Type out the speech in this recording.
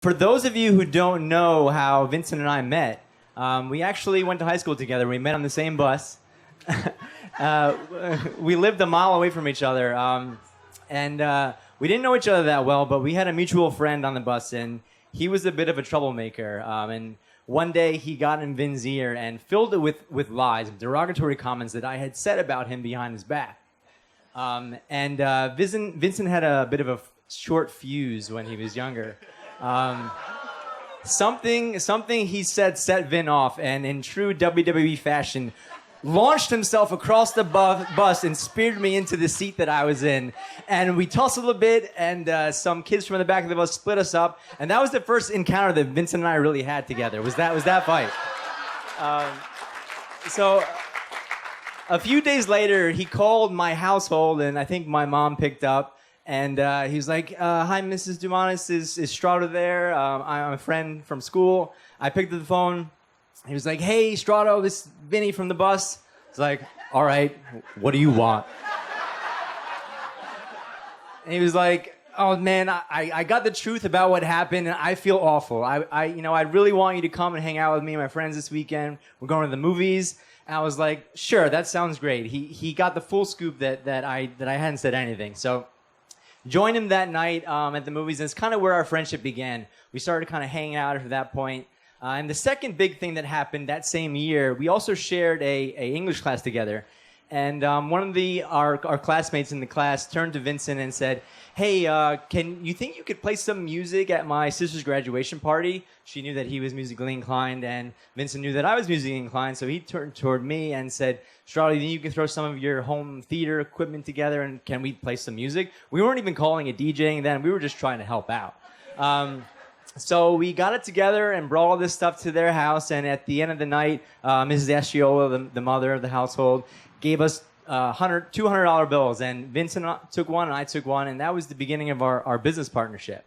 For those of you who don't know how Vincent and I met, we actually went to high school together. We met on the same bus. uh, we lived a mile away from each other, and we didn't know each other that well, but we had a mutual friend on the bus, and he was a bit of a troublemaker. And one day he got in Vin's ear and filled it with lies, derogatory comments that I had said about him behind his back. Vincent had a bit of a short fuse when he was younger. Something he said set Vin off, and in true WWE fashion, launched himself across the bus and speared me into the seat that I was in. And we tussled a bit, and some kids from the back of the bus split us up. And that was the first encounter that Vincent and I really had together. Was that fight? So a few days later, he called my household, and I think my mom picked up. And he was like, hi, Mrs. Doumanis, is Strato there? I'm a friend from school. I picked up the phone. He was like, hey, Strato, this is Vinny from the bus. It's like, all right, what do you want? And he was like, oh, man, I got the truth about what happened, and I feel awful. I really want you to come and hang out with me and my friends this weekend. We're going to the movies. And I was like, sure, that sounds great. He got the full scoop that I hadn't said anything. So joined him that night at the movies, and it's kind of where our friendship began. We started kind of hanging out after that point. And the second big thing that happened that same year, we also shared a English class together. And one of our classmates in the class turned to Vincent and said, hey, can you think you could play some music at my sister's graduation party? She knew that he was musically inclined, and Vincent knew that I was musically inclined, so he turned toward me and said, Strato, you think you can throw some of your home theater equipment together, and can we play some music? We weren't even calling it DJing then. We were just trying to help out. So we got it together and brought all this stuff to their house, and at the end of the night, Mrs. Asciola, the mother of the household, gave us $200 bills, and Vincent took one and I took one, and that was the beginning of our business partnership.